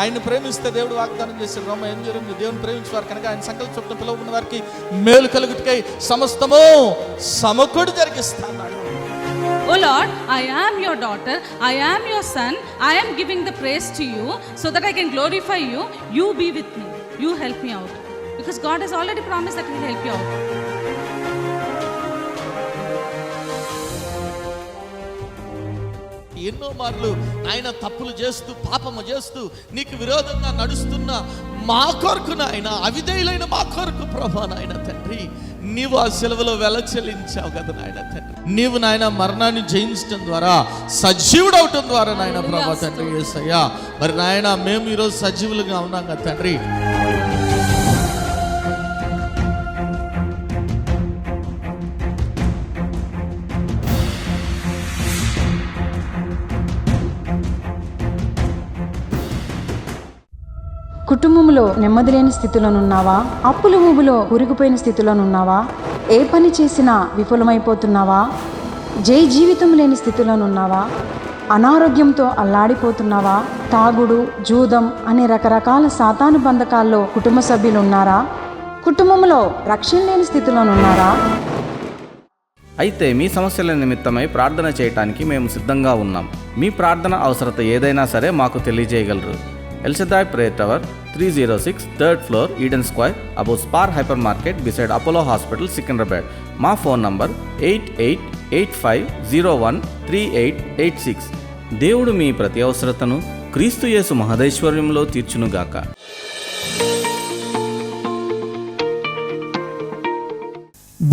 ఆయన ప్రేమిస్తే దేవుడు వాగ్దానం చేశాడు. రోమ 8:8, దేవుని ప్రేమించేవారు కనుక ఆయన సంకల్ప చొప్పున పిలువబడిన వారికి మేలు కలుగుటకై సమస్తము సమకూడి జరిగిస్తాడు. Oh Lord, I am your daughter, I am your son, I am giving the praise to you so that I can glorify you. You be with me, you help me out, because God has already promised that He will help you out. ఎన్నో మార్లు ఆయన తప్పులు చేస్తూ పాపము చేస్తూ నీకు విరోధంగా నడుస్తున్న మా కొరకు నాయన, అవిధేయులైన మా కొరకు ప్రభా నాయన తండ్రి, నీవు ఆ సెలవులో వెల చెల్లించావు కదా నాయన తండ్రి. నీవు నాయన మరణాన్ని జయించడం ద్వారా, సజీవుడవటం ద్వారా నాయన ప్రభా తండ్రి యేసయ్యా, మరి నాయన మేము ఈరోజు సజీవులుగా ఉన్నాం కదా తండ్రి. కుటుంబంలో నెమ్మది లేని స్థితిలోనున్నావా? అప్పుల ఊబిలో కూరుకుపోయిన స్థితిలోనున్నావా? ఏ పని చేసినా విఫలమైపోతున్నావా? జీవితం లేని స్థితిలోనున్నావా? అనారోగ్యంతో అల్లాడిపోతున్నావా? తాగుడు, జూదం అనే రకరకాల సాతాను బంధకాల్లో కుటుంబ సభ్యులు ఉన్నారా? కుటుంబంలో రక్షణ లేని స్థితిలోనున్నారా? అయితే మీ సమస్యల నిమిత్తమై ప్రార్థన చేయటానికి మేము సిద్ధంగా ఉన్నాం. మీ ప్రార్థన అవసరత ఏదైనా సరే మాకు తెలియజేయగలరు. El Shaddai Prayer Tower, 306 3rd floor, Eden Square, above Spar Hypermarket, beside Apollo Hospital, Secunderabad. మా ఫోన్ నంబర్ 8885013886. దేవుడు మీ ప్రతి అవసరతను క్రీస్తు యేసు మహదైశ్వర్యంలో తీర్చునుగాక.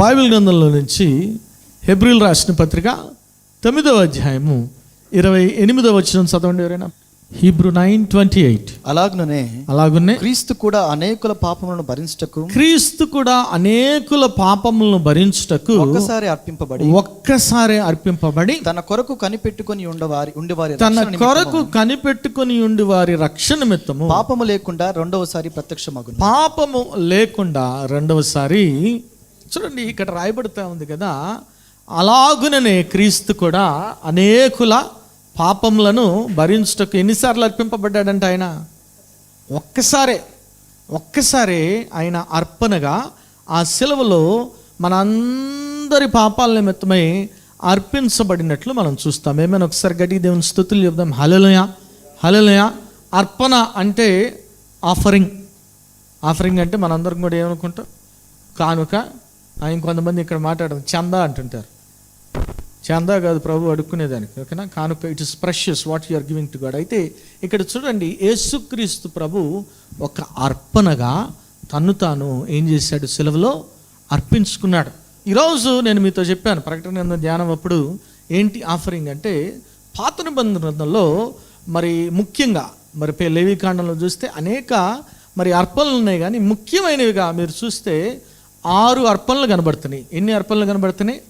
బైబిల్ గ్రంథంలో నుంచి హెబ్రీలు రాసిన పత్రిక 9వ అధ్యాయము 28వ వచనం చదవండి ఎవరైనా. హీబ్రూ 9:28. అలాగునే క్రీస్తు కూడా అనేకుల పాపములను భరించుటకు ఒక్కసారి అర్పింపబడి తన కొరకు కనిపెట్టుకొని ఉండి వారి రక్షణ నిమిత్తము పాపము లేకుండా రెండవసారి చూడండి, ఇక్కడ రాయబడుతూ ఉంది కదా, అలాగుననే క్రీస్తు కూడా అనేకుల పాపములను భరించుటకు ఎన్నిసార్లు అర్పింపబడ్డాడంటే ఆయన ఒక్కసారే ఆయన అర్పణగా ఆ శిలువలో మనందరి పాపాల నిమిత్తమై అర్పించబడినట్లు మనం చూస్తాం. ఏమైనా ఒకసారి గట్టిగా దేవుని స్తుతులు చెప్దాం. హల్లెలూయా, హల్లెలూయా. అర్పణ అంటే ఆఫరింగ్ అంటే మనందరం కూడా ఏమనుకుంటాం, కానుక. ఆయన కొంతమంది ఇక్కడ మాట్లాడడం చందా అంటుంటారు. చందా కాదు ప్రభు అడుక్కునేదానికి, ఓకేనా, కానుక. It is precious what you are giving to God. అయితే ఇక్కడ చూడండి, యేసుక్రీస్తు ప్రభు ఒక అర్పణగా తన్ను తాను ఏం చేశాడు, సెలవులో అర్పించుకున్నాడు. ఈరోజు నేను మీతో చెప్పాను ప్రకటన ధ్యానం అప్పుడు, ఏంటి ఆఫరింగ్ అంటే, పాత నిబంధనలో మరి ముఖ్యంగా మరి లేవీకాండంలో చూస్తే అనేక మరి అర్పణలు ఉన్నాయి, కానీ ముఖ్యమైనవిగా మీరు చూస్తే 6 అర్పణలు కనబడుతున్నాయి. ఎన్ని అర్పణలు కనబడుతున్నాయి?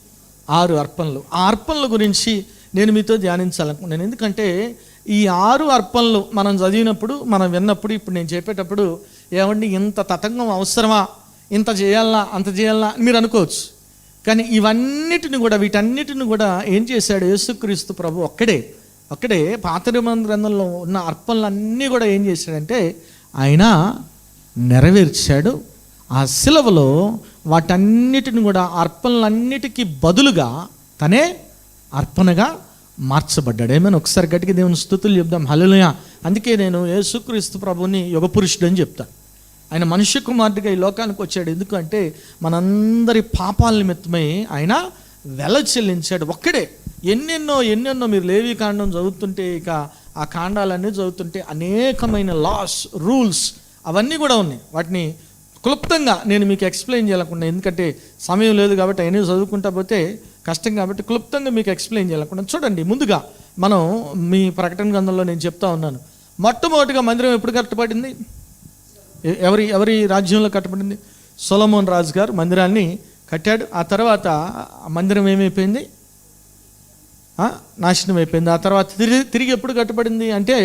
6 అర్పణలు. ఆ అర్పణల గురించి నేను మీతో ధ్యానించాలనుకున్నాను. ఎందుకంటే ఈ 6 అర్పణలు మనం చదివినప్పుడు, మనం విన్నప్పుడు, ఇప్పుడు నేను చెప్పేటప్పుడు ఏమండి ఇంత తతంగం అవసరమా, ఇంత చేయాలనా, అంత చేయాలనా మీరు అనుకోవచ్చు. కానీ వీటన్నిటిని కూడా ఏం చేశాడు యేసుక్రీస్తు ప్రభు ఒక్కడే పాత నిబంధన గ్రంథంలో ఉన్న అర్పణలన్నీ కూడా ఏం చేశాడంటే ఆయన నెరవేర్చాడు. ఆ శిలువలో వాటన్నిటిని కూడా అర్పణలన్నిటికీ బదులుగా తనే అర్పణగా మార్చబడ్డాడు. ఏమైనా ఒకసారి గట్టిగా దేవుని స్తుతులు చెప్దాం. హల్లెలూయా. అందుకే నేను యేసుక్రీస్తు ప్రభుని యుగపురుషుడు అని చెప్తాను. ఆయన మనుష్య కుమారుడిగా ఈ లోకానికి వచ్చాడు. ఎందుకంటే మనందరి పాపాల నిమిత్తమై ఆయన వెల చెల్లించాడు. ఒక్కడే. ఎన్నెన్నో మీరు లేవి కాండం చదువుతుంటే, ఇక ఆ కాండాలన్నీ చదువుతుంటే అనేకమైన లాస్, రూల్స్ అవన్నీ కూడా ఉన్నాయి. వాటిని క్లుప్తంగా నేను మీకు ఎక్స్ప్లెయిన్ చేయాలనుకున్నా, ఎందుకంటే సమయం లేదు కాబట్టి అయినా చదువుకుంటా పోతే కష్టం కాబట్టి క్లుప్తంగా మీకు ఎక్స్ప్లెయిన్ చేయాలనుకున్నాను. చూడండి, ముందుగా మనం మీ ప్రకటన గ్రంథంలో నేను చెప్తా ఉన్నాను, మొట్టమొదటిగా మందిరం ఎప్పుడు కట్టబడింది? ఎవరి రాజ్యంలో కట్టబడింది? సొలొమోన్ రాజు గారు మందిరాన్ని కట్టాడు. ఆ తర్వాత మందిరం ఏమైపోయింది? నాశనం అయిపోయింది. ఆ తర్వాత తిరిగి ఎప్పుడు కట్టబడింది అంటే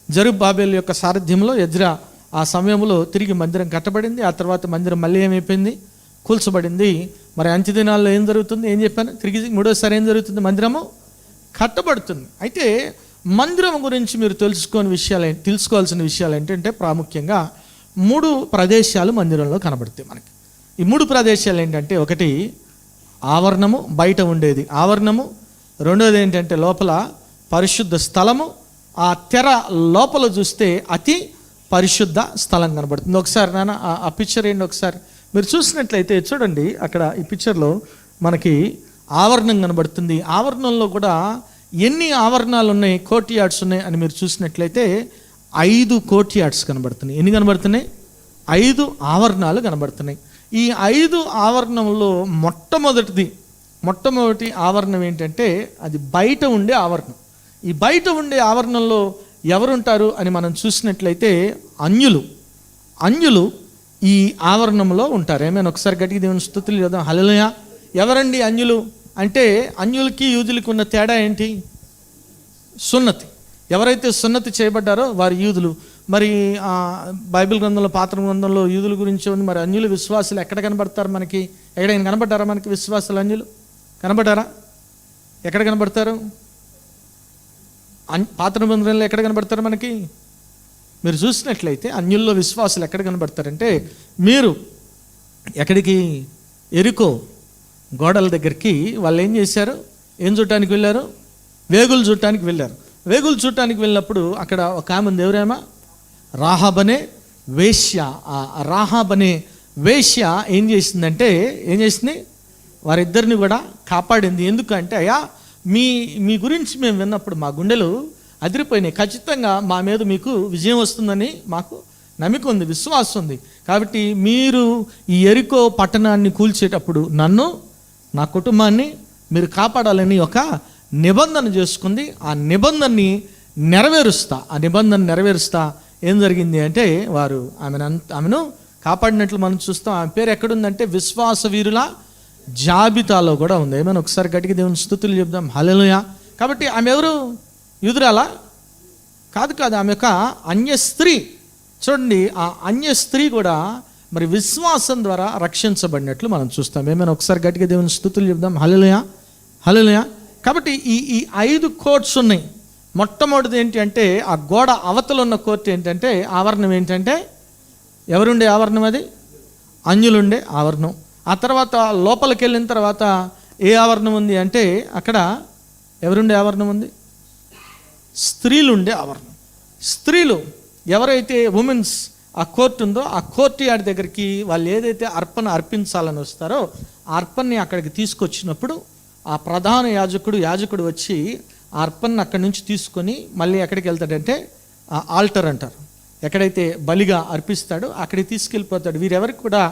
జెరుబ్బాబెల్ యొక్క సారథ్యంలో ఎజ్రా ఆ సమయంలో తిరిగి మందిరం కట్టబడింది. ఆ తర్వాత మందిరం మళ్ళీ ఏమైపోయింది? కూల్చబడింది. మరి అంత్యదినాల్లో ఏం జరుగుతుంది? ఏం చెప్పాను? తిరిగి 3వ సారి ఏం జరుగుతుంది? మందిరము కట్టబడుతుంది. అయితే మందిరం గురించి మీరు తెలుసుకోవాల్సిన విషయాలు ఏంటంటే ప్రాముఖ్యంగా 3 ప్రదేశాలు మందిరంలో కనబడతాయి మనకి. ఈ 3 ప్రదేశాలు ఏంటంటే, ఒకటి ఆవరణము, బయట ఉండేది ఆవరణము. రెండోది ఏంటంటే లోపల పరిశుద్ధ స్థలము. ఆ తెర లోపల చూస్తే అతి పరిశుద్ధ స్థలం కనబడుతుంది. ఒకసారి నాన్న ఆ పిక్చర్ ఏంటి ఒకసారి మీరు చూసినట్లయితే చూడండి, అక్కడ ఈ పిక్చర్లో మనకి ఆవరణం కనబడుతుంది. ఆవరణంలో కూడా ఎన్ని ఆవరణాలు ఉన్నాయి, కోర్ట్ యార్డ్స్ ఉన్నాయి అని మీరు చూసినట్లయితే 5 కోర్ట్ యార్డ్స్ కనబడుతున్నాయి. ఎన్ని కనబడుతున్నాయి? 5 ఆవరణాలు కనబడుతున్నాయి. ఈ 5 ఆవరణంలో మొట్టమొదటి ఆవరణం ఏంటంటే అది బయట ఉండే ఆవరణం. ఈ బయట ఉండే ఆవరణంలో ఎవరుంటారు అని మనం చూసినట్లయితే అన్యులు ఈ ఆవరణంలో ఉంటారు. ఏమైనా ఒకసారి గట్టిగా దేవుని స్తుతులు చేద్దాం. హల్లెలూయా. ఎవరండి అన్యులు అంటే? అన్యులకి యూదులకి ఉన్న తేడా ఏంటి? సున్నతి. ఎవరైతే సున్నతి చేయబడ్డారో వారు యూదులు. మరి బైబిల్ గ్రంథంలో, పాత గ్రంథంలో యూదుల గురించి ఉంది. మరి అన్యులు విశ్వాసులు ఎక్కడ కనబడతారు మనకి? ఎక్కడైనా కనబడ్డారా మనకి విశ్వాసులు అన్యులు? కనబడ్డారా? ఎక్కడ కనబడతారు? పాత నిబంధనలో ఎక్కడ కనబడతారు మనకి? మీరు చూసినట్లయితే అన్యుల్లో విశ్వాసులు ఎక్కడ కనబడతారంటే, మీరు ఎక్కడికి, ఎరికో గోడల దగ్గరికి వాళ్ళు ఏం చేశారు? ఏం చూడటానికి వెళ్ళారు? వేగులు చూడటానికి వెళ్ళారు. వేగులు చూడటానికి వెళ్ళినప్పుడు అక్కడ ఒక ఆమె ఉంది. ఎవరేమా? రాహాబనే వేశ్య. ఆ రాహాబనే వేశ్య ఏం చేసింది? వారిద్దరిని కూడా కాపాడింది. ఎందుకంటే, అయ్యా మీ గురించి మేము విన్నప్పుడు మా గుండెలు అదిరిపోయినాయి. ఖచ్చితంగా మా మీద మీకు విజయం వస్తుందని మాకు నమ్మిక ఉంది, విశ్వాసం ఉంది. కాబట్టి మీరు ఈ ఎరికో పట్టణాన్ని కూల్చేటప్పుడు నన్ను, నా కుటుంబాన్ని మీరు కాపాడాలని ఒక నిబంధన చేసుకుంది. ఆ నిబంధనని నెరవేరుస్తా ఏం జరిగింది అంటే, వారు ఆమెను కాపాడినట్లు మనం చూస్తాం. ఆమె పేరు ఎక్కడుందంటే విశ్వాస వీరుల జాబితాలో కూడా ఉంది. ఏమైనా ఒకసారి గట్టిగా దేవుని స్తుతులు చెప్దాం. హల్లెలూయా. కాబట్టి ఆమె ఎవరు? యూదురాలా? కాదు. ఆమె ఒక అన్య స్త్రీ. చూడండి, ఆ అన్య స్త్రీ కూడా మరి విశ్వాసం ద్వారా రక్షించబడినట్లు మనం చూస్తాం. ఏమైనా ఒకసారి గట్టిగా దేవుని స్తుతులు చెప్దాం. హల్లెలూయా. కాబట్టి ఈ 5 కోర్ట్స్ ఉన్నాయి. మొట్టమొదటిది ఏంటి అంటే, ఆ గోడ అవతల ఉన్న కోర్టు ఏంటంటే, ఆవరణం ఏంటంటే, ఎవరుండే ఆవరణం? అది అన్యులుండే ఆవరణం. ఆ తర్వాత లోపలికి వెళ్ళిన తర్వాత ఏ ఆవరణం ఉంది అంటే, అక్కడ ఎవరుండే ఆవరణం ఉంది? స్త్రీలు ఉండే ఆవరణం. స్త్రీలు ఎవరైతే ఉమెన్స్ ఆ కోర్టు ఉందో, ఆ కోర్టు యార్డ్ దగ్గరికి వాళ్ళు ఏదైతే అర్పణ అర్పించాలని వస్తారో ఆ అర్పణని అక్కడికి తీసుకొచ్చినప్పుడు ఆ ప్రధాన యాజకుడు వచ్చి ఆ అర్పణని అక్కడి నుంచి తీసుకొని మళ్ళీ ఎక్కడికి వెళ్తాడంటే ఆ ఆల్టర్ అంటారు. ఎక్కడైతే బలిగా అర్పిస్తాడో అక్కడికి తీసుకెళ్ళిపోతాడు. వీరెవరికి కూడా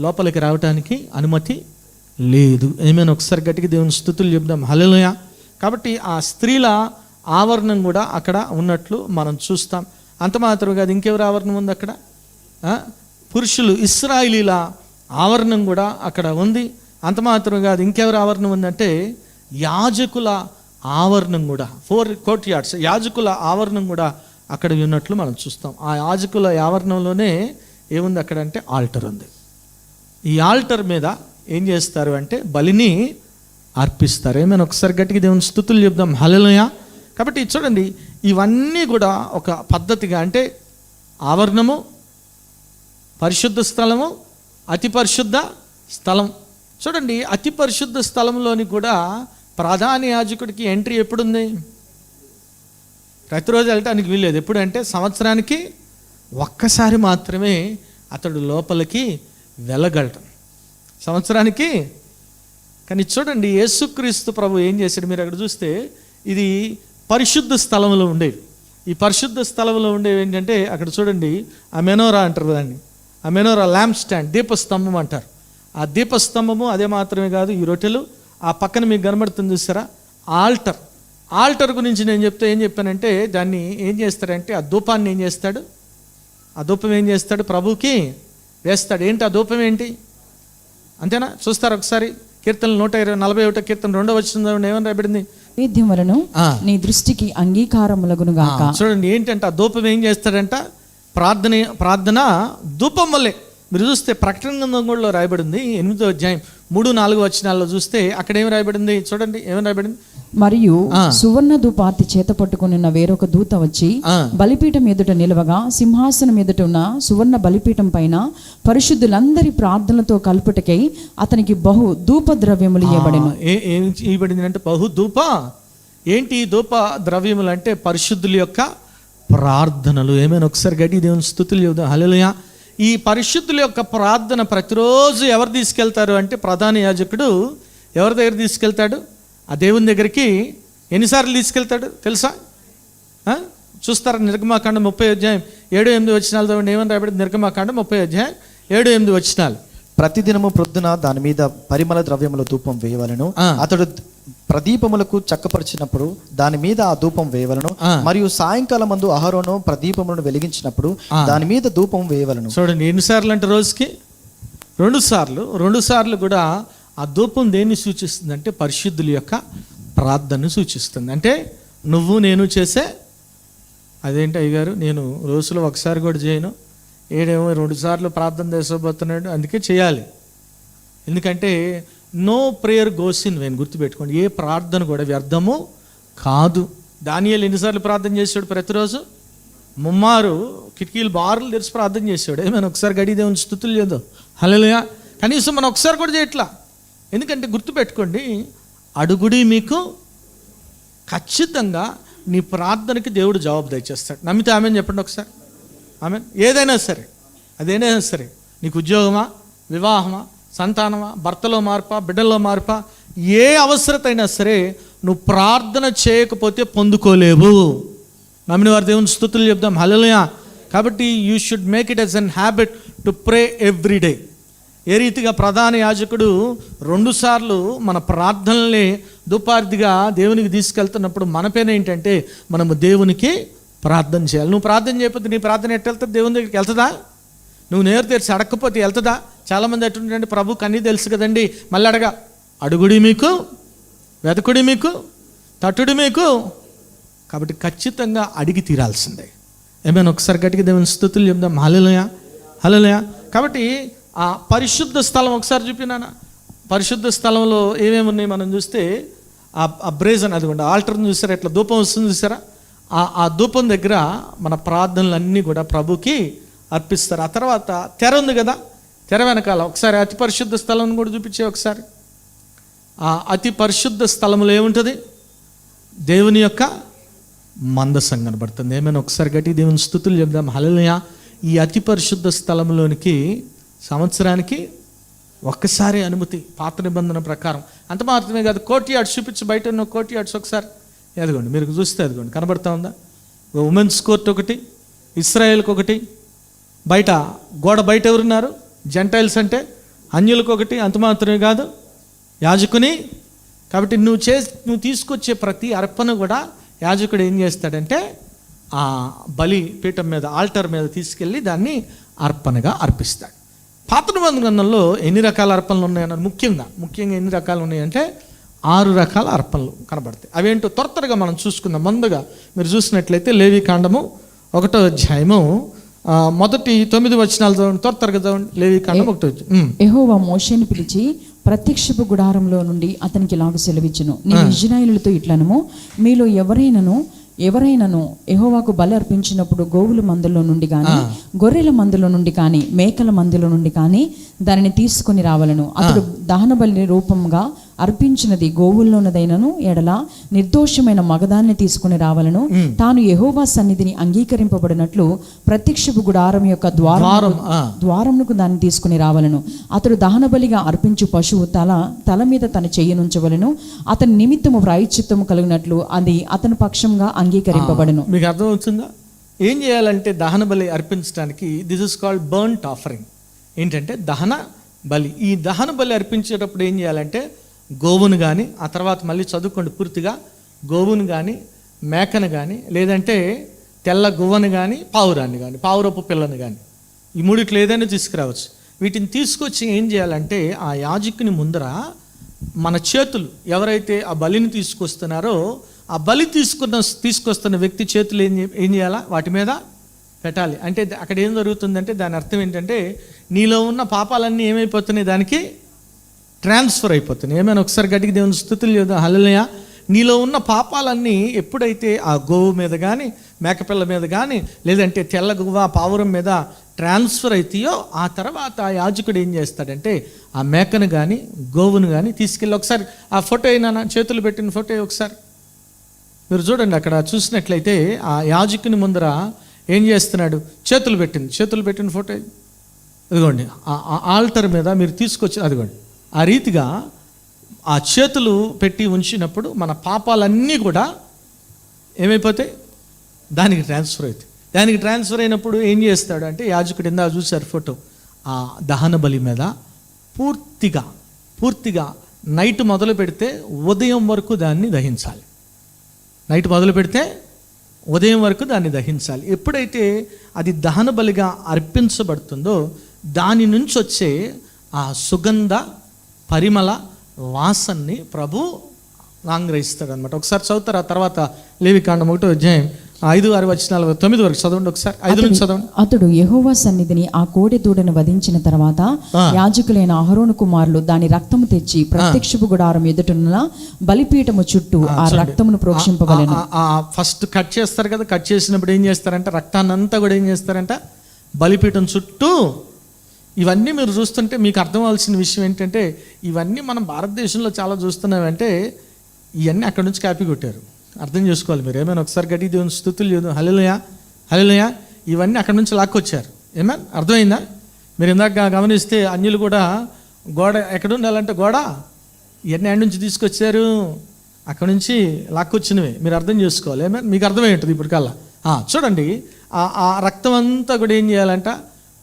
లోపలికి రావడానికి అనుమతి లేదు. ఏమైనా ఒకసారి గట్టిగా దేవుని స్తుతులు చెప్దాం. హల్లెలూయా. కాబట్టి ఆ స్త్రీల ఆవరణం కూడా అక్కడ ఉన్నట్లు మనం చూస్తాం. అంత మాత్రమే కాదు, ఇంకెవరు ఆవరణం ఉంది అక్కడ? పురుషులు ఇశ్రాయేలీల ఆవరణం కూడా అక్కడ ఉంది. అంత మాత్రమే కాదు, ఇంకెవరు ఆవరణం ఉందంటే యాజకుల ఆవరణం కూడా. 4 కోర్ట్ యార్డ్స్ యాజకుల ఆవరణం కూడా అక్కడ ఉన్నట్లు మనం చూస్తాం. ఆ యాజకుల ఆవరణంలోనే ఏముంది అక్కడ అంటే ఆల్టర్ ఉంది. ఈ ఆల్టర్ మీద ఏం చేస్తారు అంటే బలిని అర్పిస్తారు. ఏమైనా ఒకసారి గట్టిగా దేవుని స్తుతులు చెప్దాం. హల్లెలూయా. కాబట్టి చూడండి, ఇవన్నీ కూడా ఒక పద్ధతిగా అంటే ఆవరణము, పరిశుద్ధ స్థలము, అతి పరిశుద్ధ స్థలం. చూడండి, అతి పరిశుద్ధ స్థలంలోని కూడా ప్రధాన యాజకుడికి ఎంట్రీ ఎప్పుడుంది? ప్రతిరోజు వెళ్ళటానికి వీల్లేదు. ఎప్పుడంటే సంవత్సరానికి ఒక్కసారి మాత్రమే అతడు లోపలికి వెళ్ళగలడు, సంవత్సరానికి. కానీ చూడండి, యేసుక్రీస్తు ప్రభు ఏం చేశాడు మీరు అక్కడ చూస్తే, ఇది పరిశుద్ధ స్థలంలో ఉండేవి. ఈ పరిశుద్ధ స్థలంలో ఉండేవి ఏంటంటే అక్కడ చూడండి, ఆ మెనోరా అంటారు కదండి, ఆ మెనోరా ల్యాంప్ స్టాండ్, దీపస్తంభం అంటారు. ఆ దీపస్తంభము అదే మాత్రమే కాదు, ఈ రొట్టెలు, ఆ పక్కన మీకు కనబడుతుంది చూస్తారా ఆల్టర్ గురించి నేను ఏం చెప్పానంటే, దాన్ని ఏం చేస్తాడంటే ఆ ధూపాన్ని ఏం చేస్తాడు, ఆ ధూపం ఏం చేస్తాడు, ప్రభుకి వేస్తాడు. ఏంటి ఆ ధూపం ఏంటి? అంతేనా? చూస్తారు ఒకసారి కీర్తనలు 141 కీర్తన 2వ వచనంలో ఏమని రాయబడింది? నైవేద్యములను నీ దృష్టికి అంగీకారములగును గాక. చూడండి, ఏంటంటే ఆ ధూపం ఏం చేస్తాడంట, ప్రార్థన ధూపం వల్లే. మీరు చూస్తే ప్రకటన గ్రంథం కూడా రాయబడింది 8వ అధ్యాయం 3-4 వచనాల్లో చూస్తే అక్కడ ఏమి రాయబడింది చూడండి, ఏమని రాయబడింది? మరియు సువర్ణ ధూపార్తి చేత పట్టుకున్న వేరొక దూత వచ్చి బలిపీఠం ఎదుట నిలవగా సింహాసనం ఎదుట ఉన్న సువర్ణ బలిపీఠం పైన పరిశుద్ధులందరి ప్రార్థనలతో కలుపుటకై అతనికి బహు ధూప ద్రవ్యములు ఇవ్వబడెను. ఏం ఇవ్వబడింది అంటే బహు ధూప. ఏంటి ధూప ద్రవ్యములు అంటే పరిశుద్ధుల యొక్క ప్రార్థనలు. ఏమైనా ఒకసారి గట్టి దేవుని స్తుతులు చెబుదాం. హల్లెలూయా. ఈ పరిశుద్ధుల యొక్క ప్రార్థన ప్రతిరోజు ఎవరు తీసుకెళ్తారు అంటే ప్రధాన యాజకుడు ఎవరి దగ్గర తీసుకెళ్తాడు? ఆ దేవుని దగ్గరికి ఎన్నిసార్లు తీసుకెళ్తాడు తెలుసా? చూస్తారా? నిర్గమాకాండం 30:7-8 ఏమని రాబడి? నిర్గమాకాండం 30:7-8 ప్రతిదినము ప్రొద్దున దాని మీద పరిమళ ద్రవ్యముల ధూపం వేయవలను. అతడు ప్రదీపములకు చక్కపరిచినప్పుడు దాని మీద ఆ ధూపం వేయవలను. మరియు సాయంకాలం మందు అహరోను ప్రదీపములను వెలిగించినప్పుడు దాని మీద ధూపం వేయవలను. చూడండి, ఎన్నిసార్లు అంటే రోజుకి 2 సార్లు కూడా ఆ ధూపం దేన్ని సూచిస్తుంది అంటే పరిశుద్ధుల యొక్క ప్రార్థనను సూచిస్తుంది. అంటే నువ్వు నేను చేసే అదేంటి అయ్యగారు, నేను రోజులో ఒకసారి కూడా చేయను, ఏడేమో 2 సార్లు ప్రార్థన చేసుకోబోతున్నాడు, అందుకే చేయాలి. ఎందుకంటే no prayer goes in vain. గుర్తుపెట్టుకోండి, ఏ ప్రార్థన కూడా వ్యర్థము కాదు. దానియేలు ఎన్నిసార్లు ప్రార్థన చేశాడు? ప్రతిరోజు 3 కిటికీలు బారులు తెరిచి ప్రార్థన చేశాడు. ఏమైనా ఒకసారి గడి దేవుని స్తుతులు చేద్దాం. హల్లెలూయా. కనీసం మనం ఒకసారి కూడా చేయట్లా. ఎందుకంటే గుర్తుపెట్టుకోండి, అడుగుడి మీకు ఖచ్చితంగా నీ ప్రార్థనకి దేవుడు జవాబు దయచేస్తాడు. నమ్మితే ఆమెను చెప్పండి ఒకసారి. ఆమె ఏదైనా సరే, అదేదైనా సరే, నీకు ఉద్యోగమా, వివాహమా, సంతానమా, భర్తలో మార్పా, బిడ్డల్లో మార్పా, ఏ అవసరత అయినా సరే నువ్వు ప్రార్థన చేయకపోతే పొందుకోలేవు. నమ్మిన వారి దేవుని స్తుతులు చెప్దాం. హల్లెలూయా. కాబట్టి you should make it as an habit to pray every day. ఏ రీతిగా ప్రధాన యాజకుడు 2 సార్లు మన ప్రార్థనల్ని దుపార్థిగా దేవునికి తీసుకెళ్తున్నప్పుడు మన పైన ఏంటంటే మనము దేవునికి ప్రార్థన చేయాలి. నువ్వు ప్రార్థన చేయకపోతే నీ ప్రార్థన ఎట్టు వెళ్తుంది? దేవుని దగ్గరికి వెళ్తుందా? నువ్వు నేరు తెరిచి అడగకపోతే వెళ్తుందా? చాలామంది ఎట్టుంటే ప్రభు కన్నీ తెలుసు కదండి, మళ్ళీ అడగా. అడుగుడి మీకు, వెతకుడి మీకు, తట్టుడి మీకు. కాబట్టి ఖచ్చితంగా అడిగి తీరాల్సిందే. ఏమైనా ఒకసారి గట్టిగా దేవుని స్తుతులు చెప్దాం. హల్లెలూయా, హల్లెలూయా. కాబట్టి ఆ పరిశుద్ధ స్థలం ఒకసారి చూపినానా? పరిశుద్ధ స్థలంలో ఏమేమి ఉన్నాయి మనం చూస్తే ఆ బ్రేజన్, అదిగోండి ఆల్టర్ని చూసారా, ఎట్లా ధూపం వస్తుంది చూసారా? ఆ ధూపం దగ్గర మన ప్రార్థనలన్నీ కూడా ప్రభుకి అర్పిస్తారు. ఆ తర్వాత తెర ఉంది కదా, తెర వెనకాల ఒకసారి అతి పరిశుద్ధ స్థలం కూడా చూపించే ఒకసారి. ఆ అతి పరిశుద్ధ స్థలంలో ఏముంటుంది? దేవుని యొక్క మందసం కనబడుతుంది. ఏమైనా ఒకసారి గట్టి దేవుని స్తుతులు చెప్దాం. హల్లెలూయా. ఈ అతి పరిశుద్ధ స్థలంలోనికి సంవత్సరానికి ఒక్కసారి అనుమతి, పాత నిబంధన ప్రకారం. అంత మాత్రమే కాదు, కోర్ట్ యార్డ్స్ చూపించి, బయట ఉన్న కోర్ట్ యార్డ్స్ ఒకసారి ఎదుగోండి, మీరు చూస్తే ఎదుగోండి కనబడతా ఉందా? ఉమెన్స్ కోర్ట్ ఒకటి, ఇస్రాయేల్కి ఒకటి, బయట గోడ బయట ఎవరున్నారు? జెంటైల్స్ అంటే అన్యులకు ఒకటి. అంత మాత్రమే కాదు, యాజకుని. కాబట్టి నువ్వు తీసుకొచ్చే ప్రతి అర్పణ కూడా యాజకుడు ఏం చేస్తాడంటే ఆ బలి పీఠం మీద, ఆల్టర్ మీద తీసుకెళ్ళి దాన్ని అర్పణగా అర్పిస్తాడు. పాత నిబంధన గ్రంథంలో ఎన్ని రకాల అర్పణలు ఉన్నాయన్నారు? ముఖ్యంగా ఎన్ని రకాలు ఉన్నాయంటే 6 రకాల అర్పణలు కనబడతాయి. అవేంటో త్వరగా మనం చూసుకుందాం. ముందుగా మీరు చూసినట్లయితే లేవీకాండము 1వ అధ్యాయము మొదటి 9 వచనాలు చదవండి. త్వరగా చదవండి. లేవీకాండం 1. యెహోవా మోషేని పిలిచి ప్రత్యక్షపు గుడారంలో నుండి అతనికి ఇలాగ సెలవిచ్చును, నేను ఇశ్రాయేలుతో ఇట్లనము, మీలో ఎవరైనను యెహోవాకు బలి అర్పించినప్పుడు గోవుల మందలో నుండి కానీ, గొర్రెల మందలో నుండి కానీ, మేకల మందలో నుండి కానీ దానిని తీసుకొని రావాలను. అతడు దహన బలి రూపంగా అర్పించినది గోవుల్లోనదైనను ఎడల నిర్దోషమైన మగదాన్ని తీసుకుని రావాలను. తాను యెహోవా సన్నిధిని అంగీకరింపబడినట్లు ప్రత్యక్షపు గుడారం యొక్క ద్వారమునకు దాన్ని తీసుకుని రావాలను. అతడు దహన బలిగా అర్పించు పశువు తల మీద తన చెయ్యనుంచవలను. అతని నిమిత్తము ప్రాయశ్చిత్తము కలిగినట్లు అది అతని పక్షంగా అంగీకరింపబడను. మీకు అర్థమవుతుందా? ఏం చేయాలంటే దహన బలి అర్పించడానికి this is called burnt offering. ఏంటంటే దహన బలి. ఈ దహన బలి అర్పించేటప్పుడు ఏం చేయాలంటే గోవును కానీ, ఆ తర్వాత మళ్ళీ చదువుకోండి పూర్తిగా, గోవును కానీ, మేకను కానీ, లేదంటే తెల్ల గువ్వను కానీ, పావురాన్ని కానీ, పావురపు పిల్లను కానీ, ఈ 3 ఏదైనా తీసుకురావచ్చు. వీటిని తీసుకొచ్చి ఏం చేయాలంటే ఆ యాజకుని ముందర మన చేతులు, ఎవరైతే ఆ బలిని తీసుకొస్తున్నారో ఆ బలి తీసుకొస్తున్న వ్యక్తి చేతులు ఏం చేయాలా? వాటి మీద పెట్టాలి. అంటే అక్కడ ఏం జరుగుతుందంటే దాని అర్థం ఏంటంటే నీలో ఉన్న పాపాలన్నీ ఏమైపోతున్నాయి? దానికి ట్రాన్స్ఫర్ అయిపోతున్నాయి. ఏమైనా ఒకసారి గట్టిగా దేవుని స్తుతులు చేద్దాం. హల్లెలూయా. నీలో ఉన్న పాపాలన్నీ ఎప్పుడైతే ఆ గోవు మీద కానీ మేకపిల్ల మీద కానీ లేదంటే తెల్ల గువ్వ పావురం మీద ట్రాన్స్ఫర్ అవుతాయో ఆ తర్వాత ఆ యాజకుడు ఏం చేస్తాడంటే ఆ మేకను కానీ గోవును కానీ తీసుకెళ్ళి ఒకసారి ఆ ఫోటో అయినా చేతులు పెట్టిన ఫోటో ఒకసారి మీరు చూడండి. అక్కడ చూసినట్లయితే ఆ యాజకుని ముందర ఏం చేస్తున్నాడు, చేతులు పెట్టిన ఫోటో అదిగోండి. ఆ ఆల్టర్ మీద మీరు తీసుకొచ్చి అదిగోండి ఆ రీతిగా ఆ చేతులు పెట్టి ఉంచినప్పుడు మన పాపాలన్నీ కూడా ఏమైపోతాయి, దానికి ట్రాన్స్ఫర్ అవుతాయి. దానికి ట్రాన్స్ఫర్ అయినప్పుడు ఏం చేస్తాడు అంటే యాజకుడు ఇందా చూశారు ఫోటో, ఆ దహన బలి మీద పూర్తిగా నైట్ మొదలు పెడితే ఉదయం వరకు దాన్ని దహించాలి. నైట్ మొదలు పెడితే ఉదయం వరకు దాన్ని దహించాలి. ఎప్పుడైతే అది దహన బలిగా అర్పించబడుతుందో దాని నుంచి వచ్చే ఆ సుగంధ పరిమళ వాసనని ప్రభు ఆంగ్రహిస్తాడు అనమాట. ఒకసారి చదువుతారు. ఆ తర్వాత లేవికాండం 1వ అధ్యాయం 5, 6 వచనాలు 9 వరకు చదవండి. ఒకసారి 5 నుంచి చదవండి. అతడు యెహోవా సన్నిధిని ఆ కోడె దూడను వధించిన తర్వాత యాజకులైన అహరోను కుమారులు దాని రక్తము తెచ్చి ప్రత్యక్షపు గుడారం ఎదుటనున్న బలిపీఠము చుట్టూ ఆ రక్తమును ప్రోక్షింపవలెను. ఫస్ట్ కట్ చేస్తారు కదా, కట్ చేసినప్పుడు ఏం చేస్తారంటే రక్తాన్ని అంతా కూడా ఏం చేస్తారంట బలిపీఠం చుట్టూ. ఇవన్నీ మీరు చూస్తుంటే మీకు అర్థం అవ్వాల్సిన విషయం ఏంటంటే ఇవన్నీ మనం భారతదేశంలో చాలా చూస్తున్నామంటే ఇవన్నీ అక్కడ నుంచి కాపీ కొట్టారు. అర్థం చేసుకోవాలి మీరు. ఏమైనా ఒకసారి గట్టి దేవుని స్తుతులు చేయదు, హల్లెలూయా. ఇవన్నీ అక్కడ నుంచి లాక్కొచ్చారు. ఏమైనా అర్థమైందా? మీరు ఇందాక గమనిస్తే అన్యులు కూడా గోడ ఎక్కడ ఉండాలంటే గోడ ఇవన్నీ ఆడ నుంచి తీసుకొచ్చారు, అక్కడ నుంచి లాక్కొచ్చినవి. మీరు అర్థం చేసుకోవాలి. ఏమైనా మీకు అర్థమై ఉంటుంది ఇప్పుడు కల్లా. చూడండి ఆ రక్తం అంతా కూడా ఏం చేయాలంట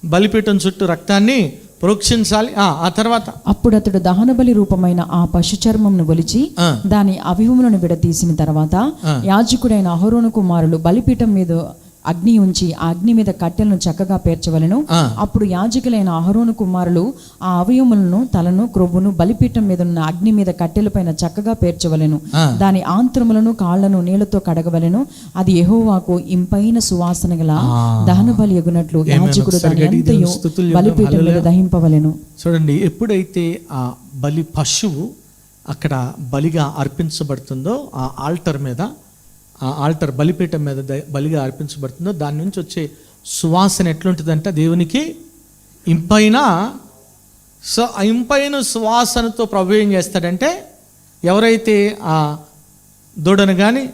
బలిపీఠం చుట్టూ రక్తాన్ని ప్రోక్షించాలి. ఆ తర్వాత అప్పుడు అతడు దహన బలి రూపమైన ఆ పశు చర్మంను ఒలిచి దాని అవయవములను విడదీసిన తర్వాత యాజకుడైన అహరోను కుమారులు బలిపీఠం మీద అగ్ని ఉంచి ఆ అగ్ని మీద కట్టెలను చక్కగా పేర్చవలెను. అప్పుడు యాజకులైన అహరోను కుమారులు ఆ అవయవములను తలను క్రొవ్వును బలిపీఠం మీద ఉన్న అగ్ని మీద కట్టెలపైన చక్కగా పేర్చవలెను. దాని ఆంత్రములను కాళ్లను నీళ్లతో కడగవలెను. అది యెహోవాకు ఇంపైన సువాసన గల దహన బలి ఎగునట్లు యాజకుడు దాని అంతయు బలిపీఠం మీద దహింపవలెను. చూడండి, ఎప్పుడైతే ఆ బలి పశువు అక్కడ బలిగా అర్పించబడుతుందో ఆ ఆల్టర్ మీద, ఆ ఆల్టర్ బలిపీఠం మీద బలిగా అర్పించబడుతుందో దాని నుంచి వచ్చే సువాసన ఎట్లుంటుందంట దేవునికి ఇంపైన. సో ఆ ఇంపైన సువాసనతో ప్రభు ఏం చేస్తాడంటే ఎవరైతే ఆ దూడను కానీ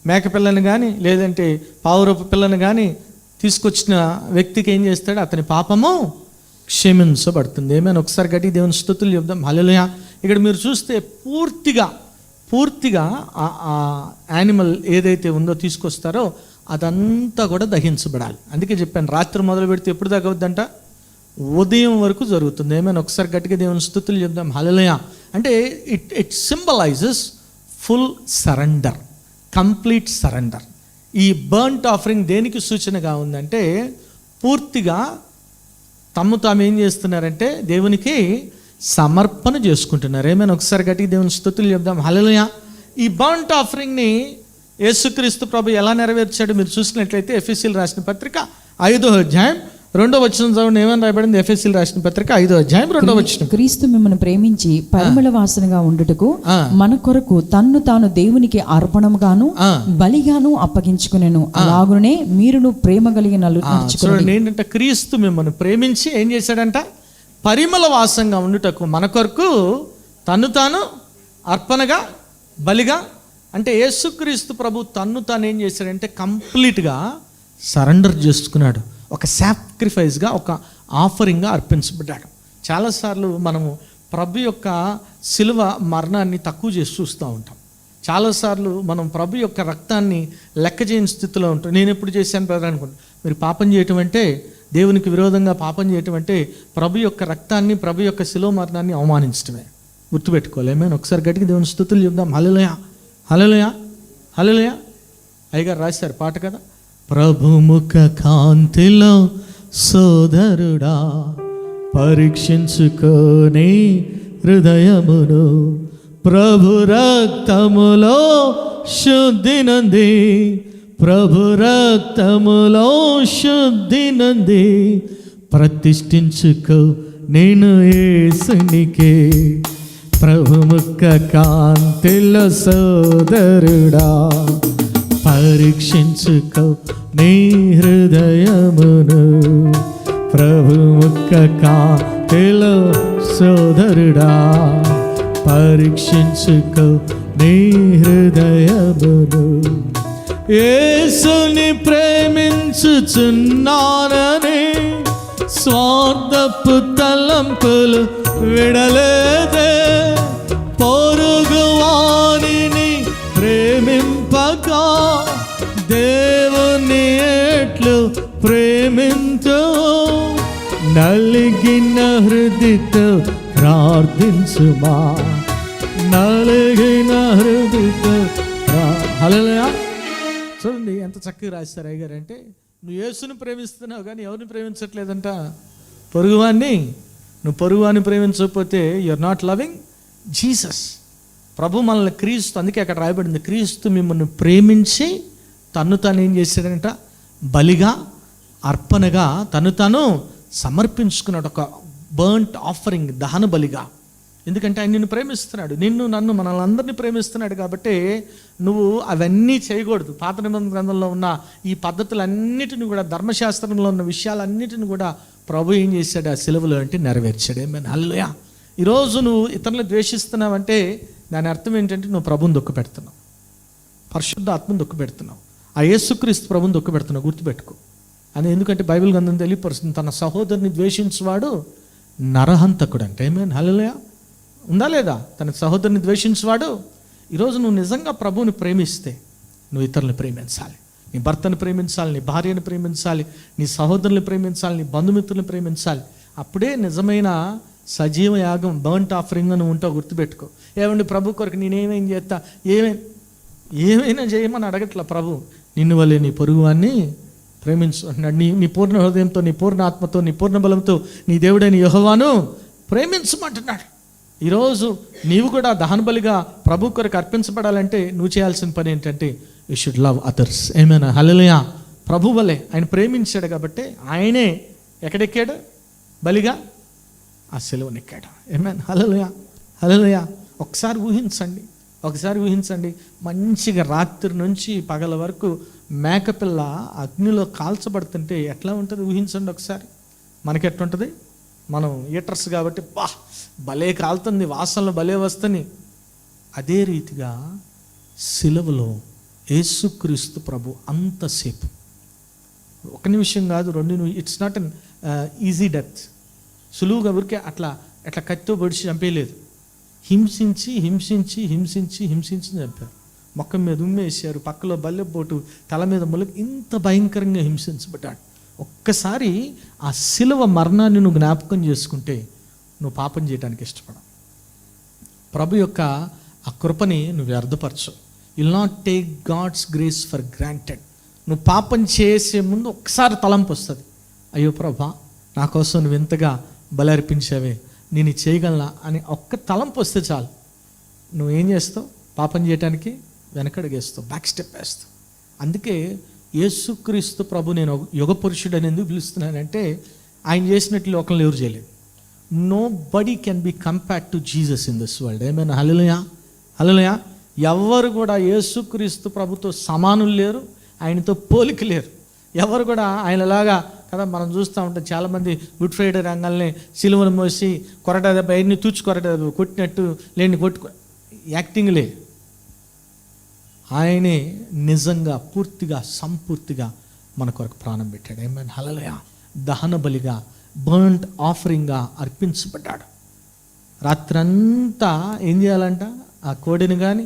మేకపిల్లను కానీ లేదంటే పావురపు పిల్లను కానీ తీసుకొచ్చిన వ్యక్తికి ఏం చేస్తాడు, అతని పాపము క్షమించబడుతుంది. ఏమైనా ఒకసారి గట్టి దేవుని స్తుతులు చెప్దాం, హల్లెలూయా. ఇక్కడ మీరు చూస్తే పూర్తిగా ఆ యానిమల్ ఏదైతే ఉందో తీసుకొస్తారో అదంతా కూడా దహించబడాలి. అందుకే చెప్పాను రాత్రి మొదలు పెడితే ఎప్పుడు దాకా అవుద్దంట, ఉదయం వరకు జరుగుతుంది. ఏమైనా ఒకసారి గట్టిగా దేవుని స్తుతులు చెప్దాం, హల్లెలూయా. అంటే it symbolises full surrender, complete surrender. ఈ బర్న్ట్ ఆఫరింగ్ దేనికి సూచనగా ఉందంటే పూర్తిగా తాము ఏం చేస్తున్నారంటే దేవునికి సమర్పణ చేసుకుంటున్నారు. ఏమైనా ఒకసారి గట్టిగా దేవుని స్తుతులు చెప్దాం, హల్లెలూయా. ఈ బర్న్ట్ ఆఫరింగ్ని యేసుక్రీస్తు ప్రభు ఎలా నెరవేర్చాడు మీరు చూసినట్లయితే ఎఫెసీయులకు రాసిన పత్రిక 5వ అధ్యాయం 2వ వచనం చదవండి. ఏమని రాయబడింది? ఎఫెసీయులకు రాసిన పత్రిక 5వ అధ్యాయం 2వ వచనం. క్రీస్తు మిమ్మల్ని ప్రేమించి పరిమళ వాసనగా ఉండుటకు మన కొరకు తన్ను తాను దేవునికి అర్పణముగాను బలిగాను అప్పగించుకునేను. అలాగునే మీరును ప్రేమ కలిగిన చూడండి ఏంటంటే క్రీస్తు మిమ్మల్ని ప్రేమించి ఏం చేశాడంట, పరిమళ వాసంగా ఉండుటకు మన కొరకు తన్ను తాను అర్పణగా బలిగా. అంటే యేసుక్రీస్తు ప్రభు తన్ను తాను ఏం చేశాడంటే కంప్లీట్గా సరెండర్ చేసుకున్నాడు. ఒక సాక్రిఫైస్గా, ఒక ఆఫరింగ్గా అర్పించబడ్డాడు. చాలాసార్లు మనము ప్రభు యొక్క శిలువ మరణాన్ని తక్కువ చేసి చూస్తూ ఉంటాం. చాలాసార్లు మనం ప్రభు యొక్క రక్తాన్ని లెక్క చేయని స్థితిలో ఉంటాం. నేను ఎప్పుడు చేశాను బ్రదర్ అనుకుంటా. మీరు పాపం చేయటం అంటే, దేవునికి విరోధంగా పాపం చేయటం అంటే ప్రభు యొక్క రక్తాన్ని, ప్రభు యొక్క శిలువ మరణాన్ని అవమానించడమే. గుర్తుపెట్టుకోలేమేనా? ఒకసారి గట్టిగా దేవుని స్తుతులు చెప్దాం, హల్లెలూయా, హల్లెలూయా, హల్లెలూయా. అయ్యగారు రాశారు పాట కదా, ప్రభుముఖ కాంతిలో సోదరుడా పరీక్షించుకోని హృదయమును, ప్రభు రక్తములో శుద్ధి నంది, ప్రభు రక్తములో శుద్ధి నంది, ప్రతిష్ఠించుకో నేను యేసునికే, ప్రభుముఖ కాంతిలో సోదరుడా, పరీక్షించుకో నీ హృదయమును. ప్రభుముఖ కాంతిలో సోదరుడా, పరీక్షించుకో నీ హృదయమును. యేసుని ప్రేమించుచున్నానని స్వార్థపు తలంపులు విడలేదే. పొరుగు వారిని ప్రేమింపక దేవుని ఎట్లు ప్రేమించు. నలిగిన హృదయతో ప్రార్థించుమా, నలిగిన హృదయతో. హల్లెలూయా. చూడండి ఎంత చక్కగా రాస్తారు అయ్యగారు. అంటే నువ్వు యేసుని ప్రేమిస్తున్నావు కానీ ఎవరిని ప్రేమించట్లేదంట? పొరుగువాన్ని. నువ్వు పొరుగువాన్ని ప్రేమించకపోతే యూఆర్ నాట్ లవింగ్ జీసస్. ప్రభు మనల్ని క్రీస్తు, అందుకే అక్కడ రాయబడింది, క్రీస్తు మిమ్మల్ని ప్రేమించి తను తాను ఏం చేశాడంట? బలిగా, అర్పణగా తను తాను సమర్పించుకున్నాడు, ఒక బర్న్ట్ ఆఫరింగ్, దహన బలిగా. ఎందుకంటే ఆయన నిన్ను ప్రేమిస్తున్నాడు, నిన్ను నన్ను మనల్ని అందరినీ ప్రేమిస్తున్నాడు. కాబట్టి నువ్వు అవన్నీ చేయకూడదు. పాత నిబంధన గ్రంథంలో ఉన్న ఈ పద్ధతులన్నిటిని కూడా, ధర్మశాస్త్రంలో ఉన్న విషయాలన్నిటిని కూడా ప్రభు ఏం చేశాడు? ఆ సిలువలో అంటే నెరవేర్చాడు. ఏమైనా హల్లెలూయా. ఈరోజు నువ్వు ఇతరులను ద్వేషిస్తున్నావంటే దాని అర్థం ఏంటంటే నువ్వు ప్రభుని దుఃఖ పెడుతున్నావు, పరిశుద్ధ ఆత్మను దుఃఖ పెడుతున్నావు, ఆ యేసుక్రీస్తు ప్రభుని దుఃఖ పెడుతున్నావు. గుర్తుపెట్టుకో. అని ఎందుకంటే బైబిల్ గ్రంథం తెలియపరుస్తుంది, తన సహోదరుని ద్వేషించువాడు నరహంతకుడు అంటే. ఏమైనా హల్లెలూయా. ఉందా లేదా? తన సహోదరుని ద్వేషించువాడు. ఈరోజు నువ్వు నిజంగా ప్రభువుని ప్రేమిస్తే నువ్వు ఇతరులను ప్రేమించాలి. నీ భర్తను ప్రేమించాలి, నీ భార్యను ప్రేమించాలి, నీ సహోదరుని ప్రేమించాలి, నీ బంధుమిత్రులను ప్రేమించాలి. అప్పుడే నిజమైన సజీవ యాగం, బర్న్ట్ ఆఫరింగ్ నువ్వు ఉంటావు. గుర్తుపెట్టుకో. ఏమండి ప్రభు కొరకు నేనేమేం చేస్తా, ఏమైనా చేయమని అడగట్లా ప్రభు. నిన్ను వల్లే నీ పొరుగువాన్ని ప్రేమించు అన్నాడు. నీ పూర్ణ హృదయంతో, నీ పూర్ణ ఆత్మతో, నీ పూర్ణ బలంతో నీ దేవుడైన యెహోవాను ప్రేమించమంటున్నాడు. ఈరోజు నీవు కూడా దహనబలిగా ప్రభు కొరకు అర్పించబడాలంటే నువ్వు చేయాల్సిన పని ఏంటంటే యూ షుడ్ లవ్ అదర్స్. ఏమైనా హల్లెలూయా. ప్రభు వలె ఆయన ప్రేమించాడు కాబట్టి ఆయనే ఎక్కడెక్కాడు? బలిగా ఆ సిలువనెక్కాడు. ఏమైనా హల్లెలూయా. హల్లెలూయా. ఒకసారి ఊహించండి, మంచిగా రాత్రి నుంచి పగల వరకు మేకపిల్ల అగ్నిలో కాల్చబడుతుంటే ఎట్లా ఉంటుంది ఊహించండి ఒకసారి. మనకి ఎట్లుంటుంది? మనం ఈటర్స్ కాబట్టి భలే కాలుతుంది, వాసనలు భలే వస్తుంది. అదే రీతిగా సిలువలో యేసుక్రీస్తు ప్రభు అంతసేపు, ఒక నిమిషం కాదు, 2 నిమిషాలు. It's not an easy death. సులువుగా ఊరికే అట్లా కత్తితో పొడిచి చంపేయలేదు. హింసించి చంపారు. మొక్క మీద ఉమ్మేశారు, పక్కలో బల్లెపోటు, తల మీద ములకి, ఇంత భయంకరంగా హింసించబడ్డాడు. ఒక్కసారి ఆ సిలువ మరణాన్ని నువ్వు జ్ఞాపకం చేసుకుంటే నువ్వు పాపం చేయడానికి ఇష్టపడవు. ప్రభు యొక్క ఆ కృపని నువ్వు వ్యర్థపరచు. Will not take God's grace for granted. నువ్వు పాపం చేసే ముందు ఒక్కసారి తలంపు వస్తుంది, అయ్యో ప్రభా నా కోసం నువ్వు ఎంతగా బలర్పించావే, నేను చేయగలనా అని ఒక్క తలంపు వస్తే చాలు. నువ్వేం చేస్తావు? పాపం చేయటానికి వెనకడుగేస్తావు, బ్యాక్ స్టెప్ వేస్తావు. అందుకే యేసుక్రీస్తు ప్రభు నేను యుగ పురుషుడు అని ఎందుకు పిలుస్తున్నానంటే ఆయన చేసినట్లు లోకంలో ఎవరు చేయలేదు. Nobody can be compared to Jesus in this world. ఏమైనా హల్లెలూయా. హల్లెలూయా. ఎవరు కూడా యేసుక్రీస్తు ప్రభుతో సమానులు లేరు, ఆయనతో పోలిక లేరు. ఎవరు కూడా ఆయనలాగా కదా. మనం చూస్తూ ఉంటాం చాలామంది గుడ్ ఫ్రైడే రంగాల్ని సిలువను మోసి కొరట దెబ్బ, ఎన్ని తూచి కొరట దెబ్బ కొట్టినట్టు లేని యాక్టింగ్ లేదు. ఆయనే నిజంగా పూర్తిగా సంపూర్తిగా మన కొరకు ప్రాణం పెట్టాడు. ఏమైనా హల్లెలూయా. దహన బలిగా, బర్న్ట్ ఆఫరింగ్గా అర్పించబడ్డాడు. రాత్రంతా ఏం చేయాలంట? ఆ కోడిని కానీ,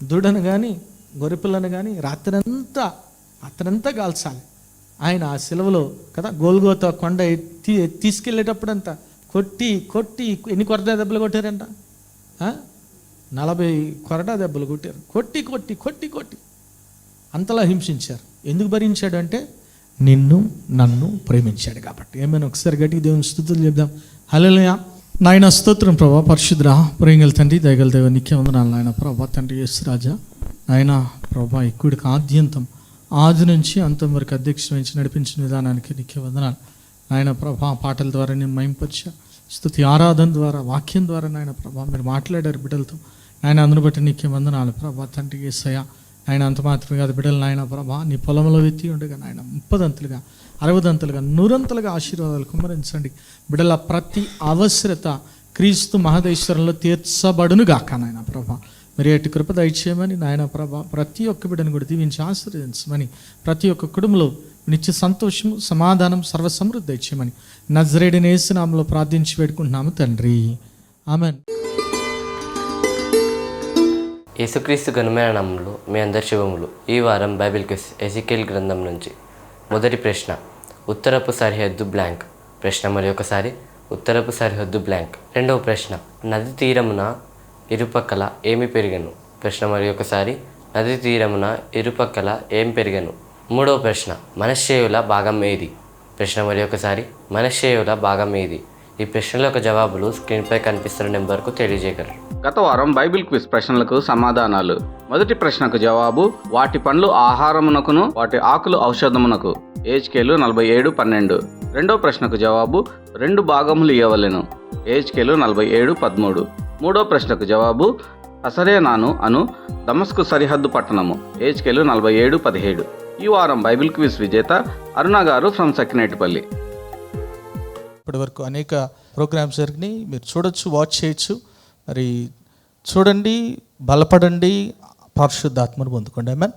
దూడను కానీ, గొర్రెపిల్లను కానీ రాత్రంతా కాల్చాలి. ఆయన ఆ సిలువలో కదా గోల్గోతా కొండ తీసుకెళ్ళేటప్పుడంతా కొట్టి ఎన్ని కొరడా దెబ్బలు కొట్టారంట? 40 కొరడా దెబ్బలు కొట్టారు. కొట్టి అంతలా హింసించారు. ఎందుకు భరించాడు అంటే నిన్ను నన్ను ప్రేమించాడు కాబట్టి. ఏమైనా ఒకసారి గట్టిగా దేవుని స్తుతులు చెప్దాం. హల్లెలూయా. నాయన స్తోత్రం ప్రభా, పరిశుద్ధ ప్రేమగల తండ్రి, దయగల దేవ, నీకే వందనాలు నాయన ప్రభా. తండ్రి యేసు రాజా నాయన ప్రభా, ఇక్కుడికి ఆద్యంతం ఆది నుంచి అంతం వరకు అధ్యక్ష వహించి నడిపించిన విధానానికి నీకే వందనాలు నాయన ప్రభా. పాటల ద్వారా నేను మహింపరిచా, స్తుతి ఆరాధన ద్వారా, వాక్యం ద్వారా నాయన ప్రభా మీరు మాట్లాడారు బిడ్డలతో. ఆయన అందును బట్టి నీకే వందనాలు ప్రభా తండ్రి యేసయ్య. ఆయన అంత మాత్రమే కాదు, బిడ్డలు నాయన ప్రభా నీ పొలంలో వెత్తి ఉండగా నాయన 30 60 100 ఆశీర్వాదాలు కుమ్మరించండి. బిడ్డల ప్రతి అవసరత క్రీస్తు మహదేశ్వరంలో తీర్చబడును గాక నాయన ప్రభా. మరి అటు కృప దయచేయమని నాయన ప్రభా ప్రతి ఒక్క బిడ్డను కూడా దీవించి ఆశీర్వదించమని, ప్రతి ఒక్క కుటుంబంలో నిత్య సంతోషము, సమాధానం, సర్వసమృద్ధి దయచేయమని నజరేయుడైన యేసు నామములో ప్రార్థించి వేడుకుంటున్నాము తండ్రి, ఆమెన్. యేసుక్రీస్తు ఘనమైన నామములో మీ అందరి శుభములు. ఈ వారం బైబిల్ క్విజ్ ఎజికేల్ గ్రంథం నుంచి. మొదటి ప్రశ్న, ఉత్తరపు సరిహద్దు బ్లాంక్. ప్రశ్న మరి ఒకసారి, ఉత్తరపు సరిహద్దు బ్లాంక్. రెండవ ప్రశ్న, నది తీరమున ఇరుపక్కల ఏమి పెరిగను. ప్రశ్న మరి ఒకసారి, నది తీరమున ఇరుపక్కల ఏం పెరిగను. మూడవ ప్రశ్న, మనశ్శేయుల భాగం ఏది. ప్రశ్న మరి ఒకసారి, మనశ్శేయుల భాగం ఏది. ఈ ప్రశ్నల యొక్క జవాబులు స్క్రీన్పై కనిపిస్తున్న నెంబర్కు తెలియజేయగలరు. గత వారం బైబిల్ క్విజ్ ప్రశ్నలకు సమాధానాలు. మొదటి ప్రశ్నకు జవాబు, వాటి పండ్లు ఆహారమునకును వాటి ఆకులు ఔషధమునకు. ఏజ్కేలు 47:12. రెండో ప్రశ్నకు జవాబు, 2 భాగములు ఇవ్వవలెను. ఏజ్కేలు 47:13. మూడో ప్రశ్నకు జవాబు, హసరేనాను అను దమస్కు సరిహద్దు పట్టణము. ఏజ్కేలు 47:17. ఈ వారం బైబిల్ క్విజ్ విజేత అరుణ గారు ఫ్రమ్ సకినేటిపల్లి. ఇప్పటి వరకు అనేక ప్రోగ్రామ్స్ జరిగినాయి, మీరు చూడొచ్చు, వాచ్ చేయొచ్చు. మరి చూడండి, బలపడండి, పరిశుద్ధాత్మను పొందుకోండి. ఆమేన్.